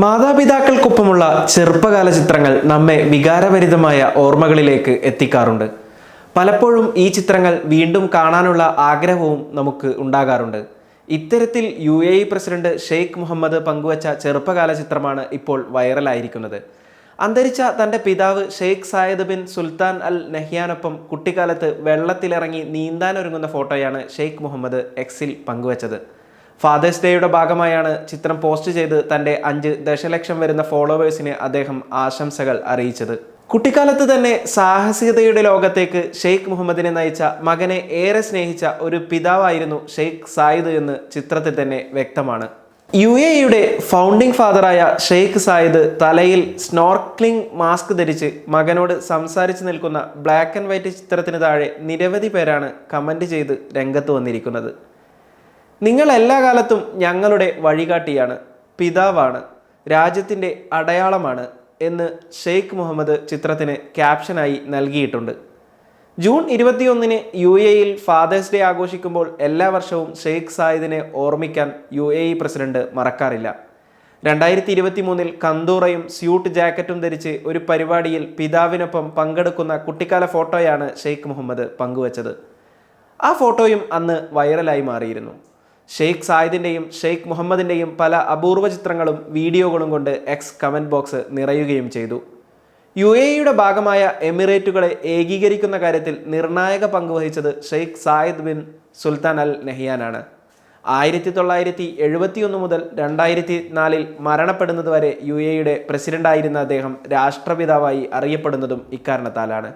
മാതാപിതാക്കൾക്കൊപ്പമുള്ള ചെറുപ്പകാല ചിത്രങ്ങൾ നമ്മെ വികാരഭരിതമായ ഓർമ്മകളിലേക്ക് എത്തിക്കാറുണ്ട്. പലപ്പോഴും ഈ ചിത്രങ്ങൾ വീണ്ടും കാണാനുള്ള ആഗ്രഹവും നമുക്ക് ഉണ്ടാകാറുണ്ട്. ഇത്തരത്തിൽ UAE പ്രസിഡന്റ് ഷെയ്ഖ് മുഹമ്മദ് പങ്കുവച്ച ചെറുപ്പകാല ചിത്രമാണ് ഇപ്പോൾ വൈറലായിരിക്കുന്നത്. അന്തരിച്ച തൻ്റെ പിതാവ് ഷെയ്ഖ് സായിദ് ബിൻ സുൽത്താൻ അൽ നഹ്യാനൊപ്പം കുട്ടിക്കാലത്ത് വെള്ളത്തിലിറങ്ങി നീന്താനൊരുങ്ങുന്ന ഫോട്ടോയാണ് ഷെയ്ഖ് മുഹമ്മദ് എക്സിൽ പങ്കുവച്ചത്. ഫാദേഴ്സ് ഡേയുടെ ഭാഗമായാണ് ചിത്രം പോസ്റ്റ് ചെയ്ത് തൻ്റെ 5 ദശലക്ഷം വരുന്ന ഫോളോവേഴ്സിന് അദ്ദേഹം ആശംസകൾ അറിയിച്ചത്. കുട്ടിക്കാലത്ത് തന്നെ സാഹസികതയുടെ ലോകത്തേക്ക് ഷെയ്ഖ് മുഹമ്മദിനെ നയിച്ച മകനെ ഏറെ സ്നേഹിച്ച ഒരു പിതാവായിരുന്നു ഷെയ്ഖ് സായിദ് എന്ന് ചിത്രത്തിൽ തന്നെ വ്യക്തമാണ്. UAEയുടെ ഫൗണ്ടിംഗ് ഫാദറായ ഷെയ്ഖ് സായിദ് തലയിൽ സ്നോർക്ലിംഗ് മാസ്ക് ധരിച്ച് മകനോട് സംസാരിച്ച് നിൽക്കുന്ന ബ്ലാക്ക് ആൻഡ് വൈറ്റ് ചിത്രത്തിന് താഴെ നിരവധി പേരാണ് കമൻറ്റ് ചെയ്ത് രംഗത്ത് വന്നിരിക്കുന്നത്. നിങ്ങൾ എല്ലാ കാലത്തും ഞങ്ങളുടെ വഴികാട്ടിയാണ്, പിതാവാണ്, രാജ്യത്തിൻ്റെ അടയാളമാണ് എന്ന് ഷെയ്ഖ് മുഹമ്മദ് ചിത്രത്തിന് ക്യാപ്ഷനായി നൽകിയിട്ടുണ്ട്. ജൂൺ 21-ന് UAEയിൽ ഫാദേഴ്സ് ഡേ ആഘോഷിക്കുമ്പോൾ എല്ലാ വർഷവും ഷെയ്ഖ് സായിദിനെ ഓർമ്മിക്കാൻ UAE പ്രസിഡന്റ് മറക്കാറില്ല. 2023-ൽ കന്തൂറയും സ്യൂട്ട് ജാക്കറ്റും ധരിച്ച് ഒരു പരിപാടിയിൽ പിതാവിനൊപ്പം പങ്കെടുക്കുന്ന കുട്ടിക്കാല ഫോട്ടോയാണ് ഷെയ്ഖ് മുഹമ്മദ് പങ്കുവച്ചത്. ആ ഫോട്ടോയും അന്ന് വൈറലായി മാറിയിരുന്നു. ഷെയ്ഖ് സായിദിൻ്റെയും ഷെയ്ഖ് മുഹമ്മദിൻ്റെയും പല അപൂർവ ചിത്രങ്ങളും വീഡിയോകളും കൊണ്ട് എക്സ് കമൻറ്റ് ബോക്സ് നിറയുകയും ചെയ്തു. UAEയുടെ ഭാഗമായ എമിറേറ്റുകളെ ഏകീകരിക്കുന്ന കാര്യത്തിൽ നിർണായക പങ്കുവഹിച്ചത് ഷെയ്ഖ് സായിദ് ബിൻ സുൽത്താൻ അൽ നഹ്യാനാണ്. 1971 മുതൽ 2004 മരണപ്പെടുന്നതുവരെ UAEയുടെ പ്രസിഡന്റായിരുന്ന അദ്ദേഹം രാഷ്ട്രപിതാവായി അറിയപ്പെടുന്നതും ഇക്കാരണത്താലാണ്.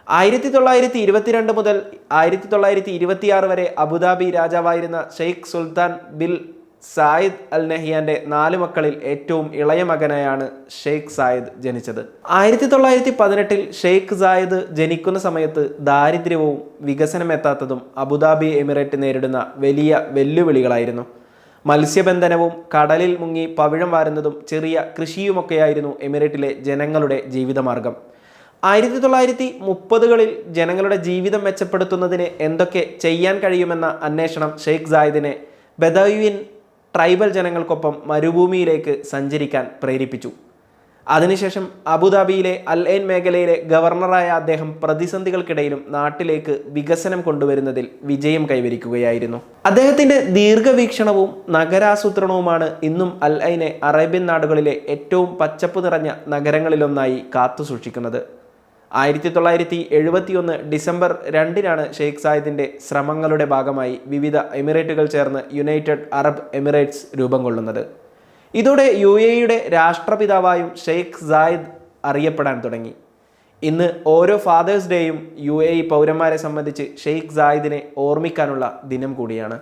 1922 മുതൽ 1926 വരെ അബുദാബി രാജാവായിരുന്ന Sheikh Sultan bin Zayed Al നഹ്യാന്റെ 4 മക്കളിൽ ഏറ്റവും ഇളയ മകനായാണ് ഷെയ്ഖ് സായിദ് ജനിച്ചത്. 1918-ൽ ഷെയ്ഖ് സായിദ് ജനിക്കുന്ന സമയത്ത് ദാരിദ്ര്യവും വികസനമെത്താത്തതും അബുദാബി എമിറേറ്റ് നേരിടുന്ന വലിയ വെല്ലുവിളികളായിരുന്നു. മത്സ്യബന്ധനവും കടലിൽ മുങ്ങി പവിഴം വാരുന്നതും ചെറിയ കൃഷിയുമൊക്കെയായിരുന്നു എമിറേറ്റിലെ ജനങ്ങളുടെ ജീവിതമാർഗം. 1930-കളിൽ ജനങ്ങളുടെ ജീവിതം മെച്ചപ്പെടുത്തുന്നതിന് എന്തൊക്കെ ചെയ്യാൻ കഴിയുമെന്ന അന്വേഷണം ഷെയ്ഖ് സായിദിനെ ബദാവിൻ ട്രൈബൽ ജനങ്ങൾക്കൊപ്പം മരുഭൂമിയിലേക്ക് സഞ്ചരിക്കാൻ പ്രേരിപ്പിച്ചു. അതിനുശേഷം അബുദാബിയിലെ അൽ ഐൻ മേഖലയിലെ ഗവർണറായ അദ്ദേഹം പ്രതിസന്ധികൾക്കിടയിലും നാട്ടിലേക്ക് വികസനം കൊണ്ടുവരുന്നതിൽ വിജയം കൈവരിക്കുകയായിരുന്നു. അദ്ദേഹത്തിൻ്റെ ദീർഘവീക്ഷണവും നഗരാസൂത്രണവുമാണ് ഇന്നും അൽ ഐനെ അറേബ്യൻ നാടുകളിലെ ഏറ്റവും പച്ചപ്പ് നിറഞ്ഞ നഗരങ്ങളിലൊന്നായി കാത്തുസൂക്ഷിക്കുന്നത്. 1971 ഡിസംബർ 2-നാണ് ഷെയ്ഖ് സായിദിൻ്റെ ശ്രമങ്ങളുടെ ഭാഗമായി വിവിധ എമിറേറ്റുകൾ ചേർന്ന് യുണൈറ്റഡ് അറബ് എമിറേറ്റ്സ് രൂപം കൊള്ളുന്നത്. ഇതോടെ UAEയുടെ രാഷ്ട്രപിതാവായും ഷെയ്ഖ് സായിദ് അറിയപ്പെടാൻ തുടങ്ങി. ഇന്ന് ഓരോ ഫാദേഴ്സ് ഡേയും UAE പൗരന്മാരെ സംബന്ധിച്ച് ഷെയ്ഖ് സായിദിനെ ഓർമ്മിക്കാനുള്ള ദിനം കൂടിയാണ്.